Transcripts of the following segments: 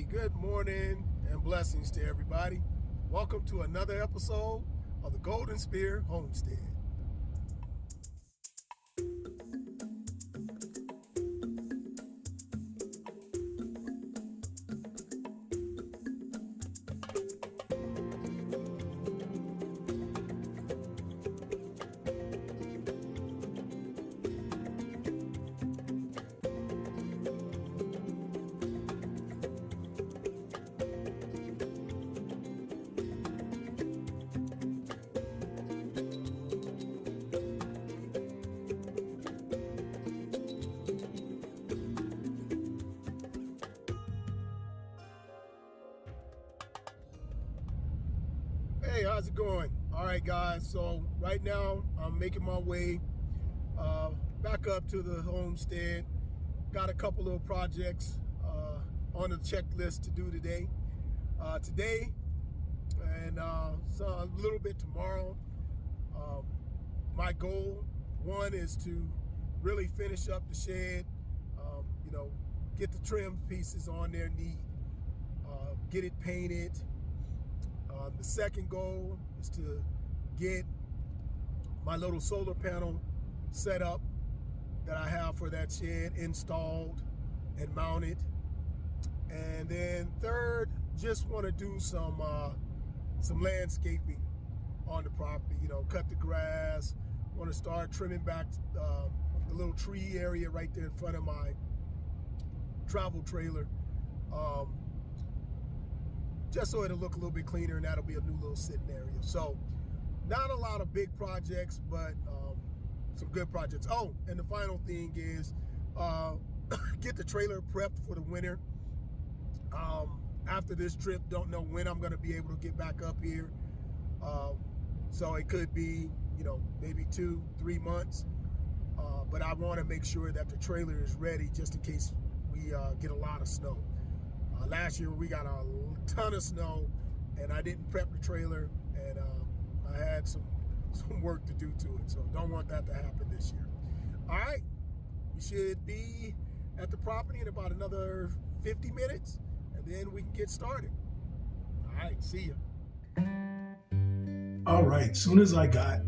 Good morning and blessings to everybody. Welcome to another episode of the Golden Spear Homestead. Hey, how's it going? All right, guys. So right now I'm making my way back up to the homestead. Got a couple little projects on the checklist to do today. Today and so a little bit tomorrow. My goal, one, is to really finish up the shed. Get the trim pieces on there neat. Get it painted. The second goal is to get my little solar panel set up that I have for that shed installed and mounted. And then third, just want to do some landscaping on the property. Cut the grass. Want to start trimming back the little tree area right there in front of my travel trailer. Just so it'll look a little bit cleaner, and that'll be a new little sitting area. So not a lot of big projects, but some good projects. Oh, and the final thing is get the trailer prepped for the winter. After this trip, don't know when I'm going to be able to get back up here. So it could be, maybe 2-3 months. But I want to make sure that the trailer is ready just in case we get a lot of snow. Last year we got a ton of snow, and I didn't prep the trailer, and I had some work to do to it. So don't want that to happen this year. All right, we should be at the property in about another 50 minutes, and then we can get started. All right, see ya. All right, soon as I got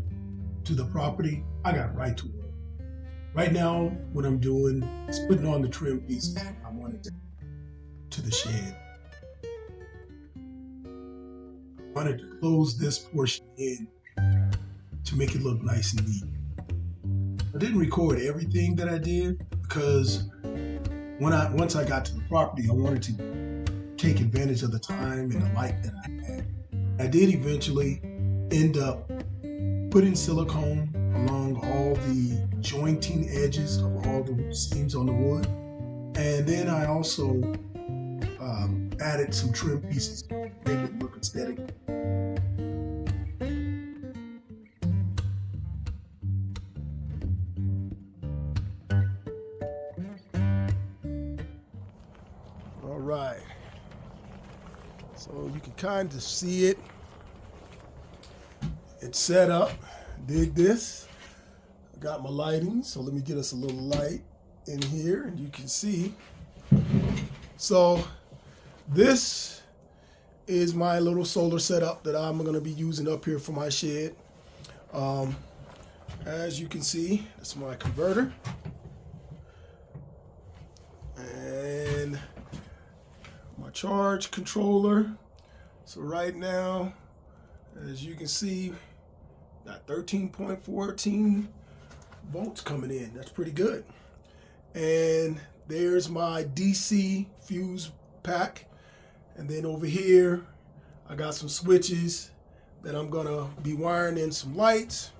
to the property, I got right to work. Right now, what I'm doing is putting on the trim pieces I wanted to the shed. I wanted to close this portion in to make it look nice and neat. I didn't record everything that I did because once I got to the property, I wanted to take advantage of the time and the light that I had. I did eventually end up putting silicone along all the jointing edges of all the seams on the wood. And then I also added some trim pieces to make it look aesthetic. All right, so you can kind of see it. It's set up. Dig this. I got my lighting, so let me get us a little light in here, and you can see. So this is my little solar setup that I'm going to be using up here for my shed. As you can see, it's my converter. And my charge controller. So right now, as you can see, got 13.14 volts coming in. That's pretty good. And there's my DC fuse pack. And then over here, I got some switches that I'm gonna be wiring in some lights.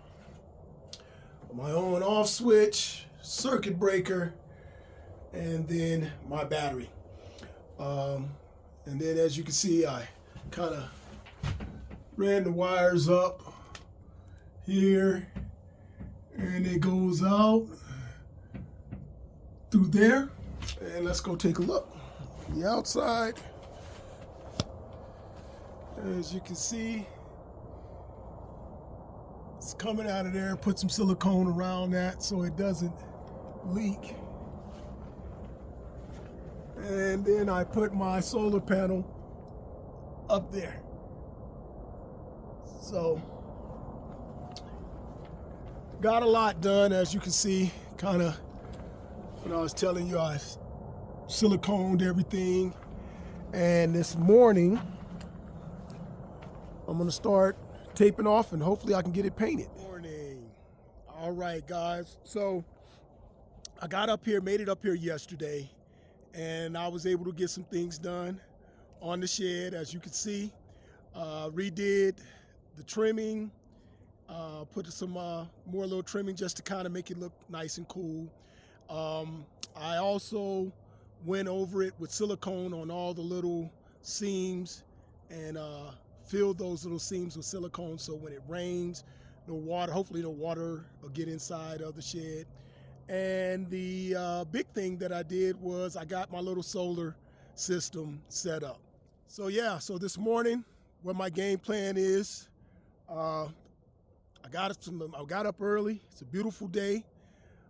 My on off switch, circuit breaker, and then my battery. And then as you can see, I kind of ran the wires up here, and it goes out through there. And let's go take a look. The outside, as you can see, it's coming out of there. Put some silicone around that so it doesn't leak. And then I put my solar panel up there. So got a lot done, as you can see. Kind of when I was telling you, I siliconed everything. And this morning I'm gonna start taping off and hopefully I can get it painted. Morning. All right, guys. So I got up here, made it up here yesterday, and I was able to get some things done on the shed, as you can see. Redid the trimming, put some more little trimming just to kind of make it look nice and cool. I also went over it with silicone on all the little seams and filled those little seams with silicone, so when it rains, no water, hopefully no water will get inside of the shed. And the big thing that I did was I got my little solar system set up. So yeah, so this morning, what my game plan is, I got up early. It's a beautiful day.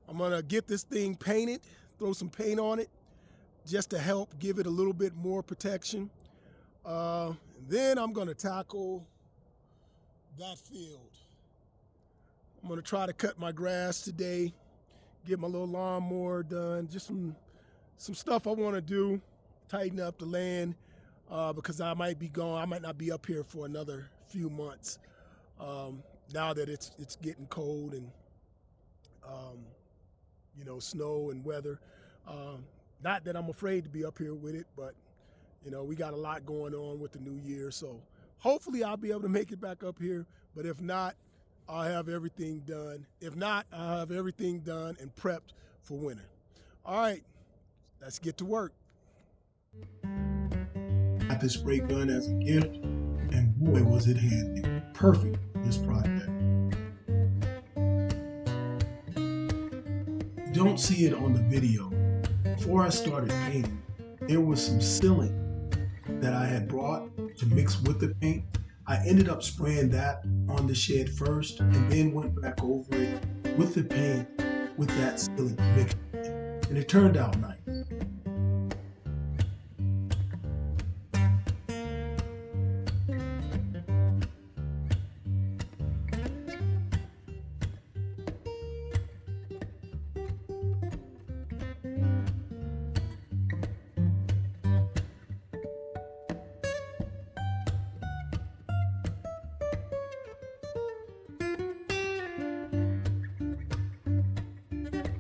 I'm gonna get this thing painted, throw some paint on it, just to help give it a little bit more protection. Then I'm gonna tackle that field. I'm gonna try to cut my grass today, get my little lawnmower done, just some stuff I wanna do, tighten up the land, because I might be gone. I might not be up here for another few months. Now that it's getting cold and you know, snow and weather. Not that I'm afraid to be up here with it, but you know, we got a lot going on with the new year. So hopefully I'll be able to make it back up here. But if not, I'll have everything done. If not, I'll have everything done and prepped for winter. All right, let's get to work. Got this spray gun as a gift, and boy, was it handy. Perfect for this project. You don't see it on the video. Before I started painting, there was some sealant that I had brought to mix with the paint. I ended up spraying that on the shed first and then went back over it with the paint with that sealant mix. And it turned out nice.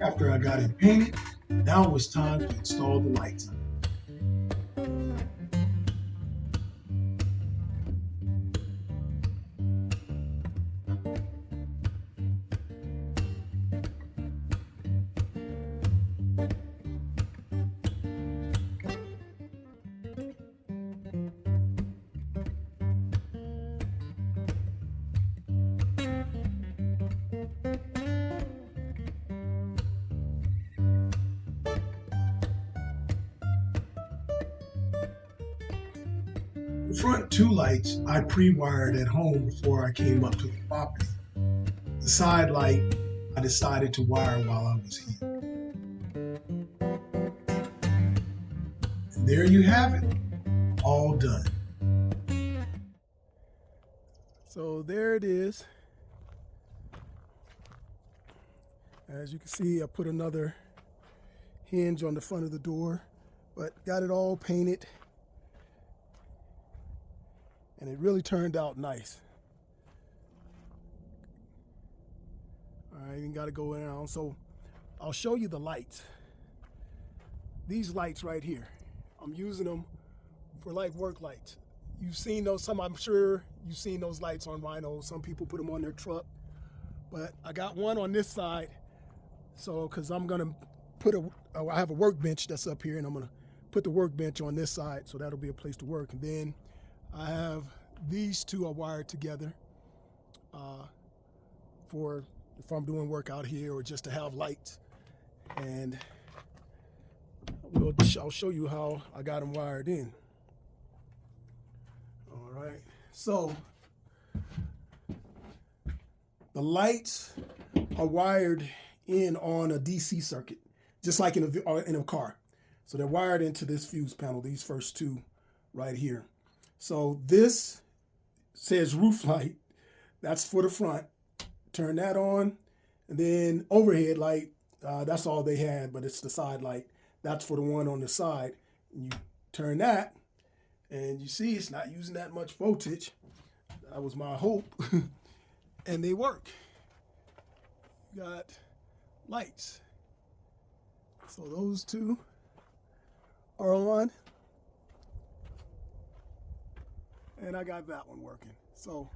After I got it painted, now it was time to install the lights. The front two lights I pre-wired at home before I came up to the property. The side light I decided to wire while I was here. And there you have it, all done. So there it is. As you can see, I put another hinge on the front of the door, but got it all painted. And it really turned out nice. I even got to go around. So I'll show you the lights. These lights right here, I'm using them for like work lights. You've seen those, I'm sure you've seen those lights on Rhino. Some people put them on their truck. But I got one on this side. So, because I'm going to put I have a workbench that's up here, and I'm going to put the workbench on this side. So that'll be a place to work. And then I have these two are wired together for if I'm doing work out here or just to have lights. And I'll show you how I got them wired in. All right, so the lights are wired in on a DC circuit, just like in a car. So they're wired into this fuse panel, these first two right here. So this says roof light. That's for the front. Turn that on. And then overhead light, that's all they had, but it's the side light. That's for the one on the side. And you turn that, and you see it's not using that much voltage. That was my hope. And they work. You got lights. So those two are on. And I got that one working. So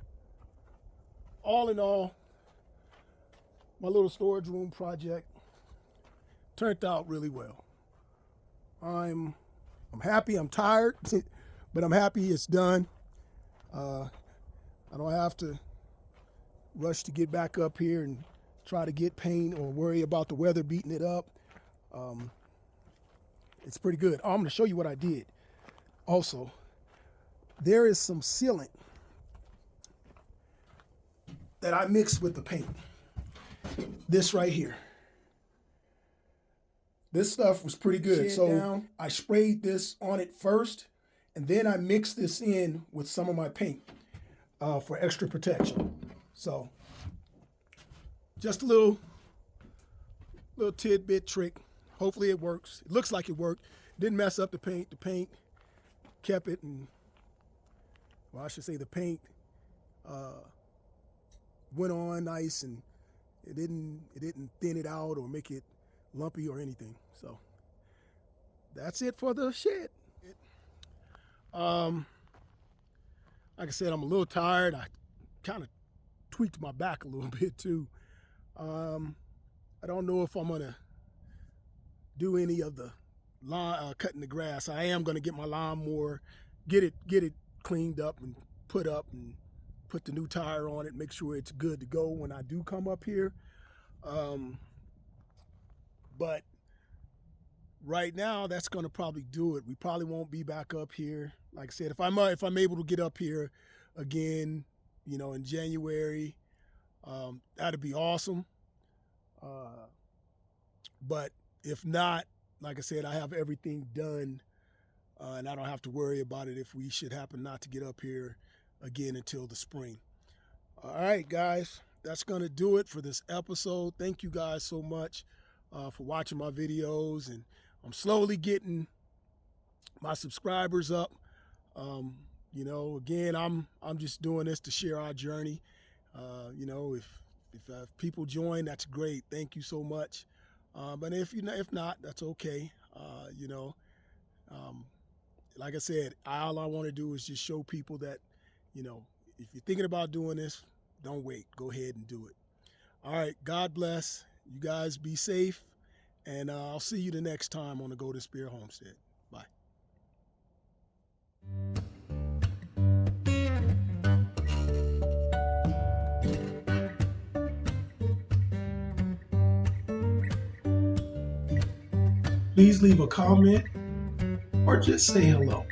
all in all, my little storage room project turned out really well. I'm happy. I'm tired, but I'm happy it's done. I don't have to rush to get back up here and try to get paint or worry about the weather beating it up. It's pretty good. I'm going to show you what I did. Also, there is some sealant that I mixed with the paint. This right here. This stuff was pretty good. So I sprayed this on it first, and then I mixed this in with some of my paint for extra protection. So just a little tidbit trick. Hopefully it works. It looks like it worked. Didn't mess up the paint. The paint kept it, and well, I should say the paint went on nice, and it didn't thin it out or make it lumpy or anything. So that's it for the shed. Like I said, I'm a little tired. I kind of tweaked my back a little bit too. I don't know if I'm gonna do any of the cutting the grass. I am gonna get my lawnmower, get it cleaned up and put the new tire on it, make sure it's good to go when I do come up here. But right now, that's gonna probably do it. We probably won't be back up here. Like I said, if I'm able to get up here again, you know, in January, that'd be awesome. But if not, like I said, I have everything done, and I don't have to worry about it if we should happen not to get up here again until the spring. All right, guys, that's gonna do it for this episode. Thank you guys so much for watching my videos, and I'm slowly getting my subscribers up. You know, again, I'm just doing this to share our journey. You know, if people join, that's great. Thank you so much. But if not, that's okay. You know, like I said, all I want to do is just show people that, you know, if you're thinking about doing this, don't wait. Go ahead and do it. All right. God bless. You guys be safe. And I'll see you the next time on the Golden Spear Homestead. Bye. Please leave a comment or just say hello.